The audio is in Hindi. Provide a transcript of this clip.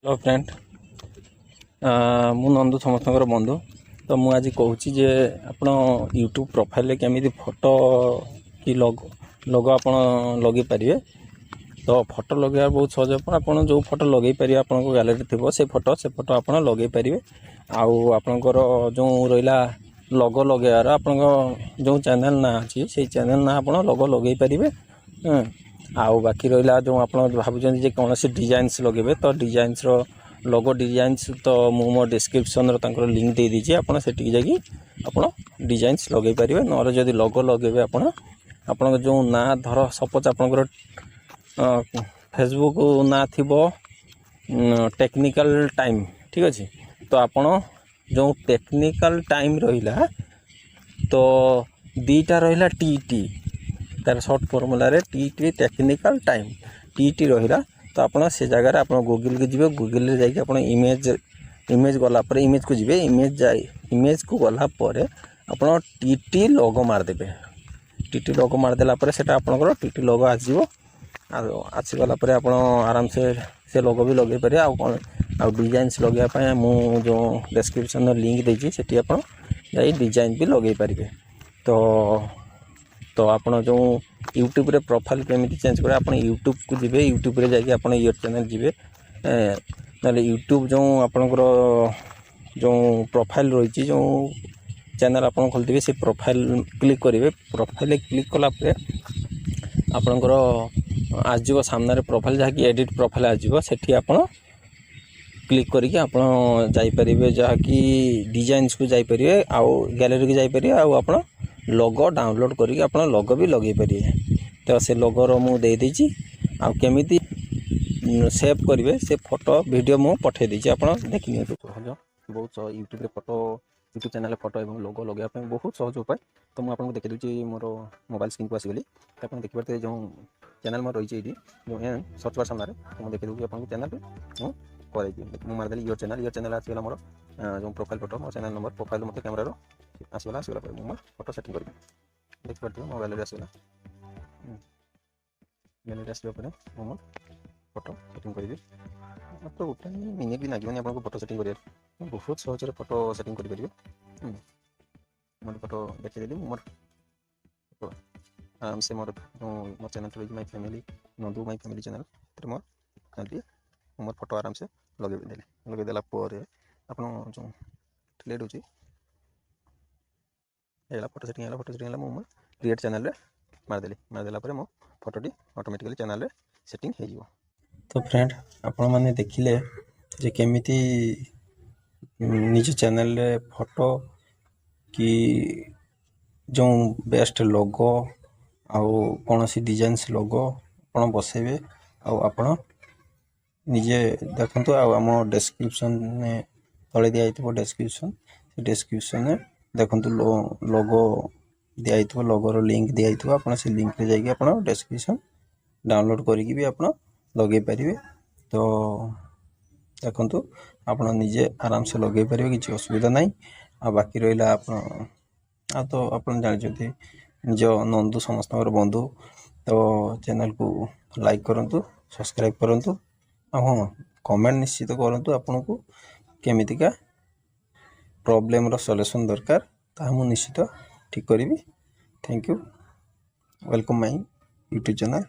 हेलो फ्रेंड, मु नंदू समस्त बंधु। तो मुझे आज कहूँ जे आपण यूट्यूब प्रोफाइल केमी फोटो कि लोगो आप लगे पारे। तो फोटो लगे बहुत सहज। आप जो फोटो लगे पारे आप गैलरी थी से फोटो आप लगे पारे। आपणकर जो रहा लोगो लगेबार आप जो चैनल ना अच्छी से चैनल ना आप लोगो लगे पारे। आउ बाकी रहा जो आप भावुँ कौन से डिजाइन्स लगे तो डिजाइन्स लोगो डिजाइन्स तो मु मो डिस्क्रिप्शन लिंक दे दीजिए। आपड़ से आप डिजाइन्स लगे पारे। ना जदि लोगो लगे आप जो ना धर सपोज आपंकर फेसबुक ना थी टेक्निकल टाइम, ठीक अच्छे। तो आपण जो टेक्निकल टाइम रहा तो दीटा रहा टी तार सर्ट फर्मूला टी टेक्निकल टाइम टी रहा। तो आप से जगह आप गूगल के जी गूगल जाकि इमेज गलापर इमेज को जी इमेज को गलापर आप टी लोगो मारदेवे। टी लोगो मारदेला से आपंकर टी लोगो आसो आसीगला आप आराम से लोगो भी लगे पारे। आ डिजाइन्स लगे मु जो डिस्क्रिप्शन लिंक देती से आप डिजाइन भी लगे पारे। तो आप जो यूट्यूब रे प्रोफाइल केमी चेंज करें आप यूट्यूब को जी यूट्यूब रे जाकि आप यूर चैनल जी ना यूट्यूब जो आपंकर जो प्रोफाइल रही जो चैनल आप खोलते से प्रोफाइल क्लिक करेंगे। प्रोफाइल क्लिक कलापर आपंकर आसो सामने प्रोफाइल जहाँकि एडिट प्रोफाइल आसो से आप क्लिक करके आप जहाँकि डिजाइन्स को जापरेंगे आउ गैलरी को जापरेंगे आप लोगो डाउनलोड करके आप लोगो भी लगे पारे। तो से लोगोर मुझे देती आमी सेव करेंगे से फोटो वीडियो मुझे पठे देती आप देखिए। सहज बहुत यूट्यूब रे फोटो यूट्यूब चैनल फोटो और लोगो लगे बहुत सहज उपाय। तो मुझे आपको देखी दूसरी मोर मोबाइल स्क्रीन को आसगली तो आप देखिए जो चैनल मोर रही जो सर्च बार सामने तो मुझे देखी दूसरी आपको चैनल मुझे मारदेली योर चैनल आसगला मोर जो प्रोफाइल फोटो मो चैनल नंबर प्रोफाइल मत कैमेरार आसगला मुझे फोटो सेटिंग करी देखिए मो गैलरी आसगला। गैलरी आसला मो फोटो सेटिंग करी मात्र गोटे मिनिट भी लगे आपको फोटो सेटिंग कर बहुत सहज फोटो सेटिंग करेंगे। मोर फोटो देखीदेली मोर फोटो आराम से मोर मोर चैनल चल my family Nandu my family channel more एमती मोर फोटो आराम से लगेदेला आप जो लेट हो फोटो सेटिंग मुझे क्रिएट चैनल मारदेला मो फोटोटी ऑटोमेटिकली चैनल सेटिंग हो। तो फ्रेंड आपण मैंने देखिले जे केमिति निज चैनल रे फोटो कि जो बेस्ट लोगो आउ कौन सी डिजाइन्स लोगो आप बसैबे आपण निजे देखु। आम डिस्क्रिप्शन तले दिखाई डिस्क्रिप्शन देखु लोगो दिखाई लोगोर लिंक दिखाई आप से लिंक रे जाकि आप डिस्क्रिप्शन डाउनलोड करके भी आप लगे पारे। तो देखु आप निजे आराम से लगे पारे किसी असुविधा ना। आ बाकी रहा तो आप जानते निज नंदू समस्त बंधु। तो चैनल को लाइक करूँ सब्सक्राइब करूँ हाँ कमेंट निश्चित करूँ आपन को केमितिका प्रॉब्लम रो सॉल्यूशन दरकार ता मु निश्चित ठीक करी। Thank you welcome my YouTube channel.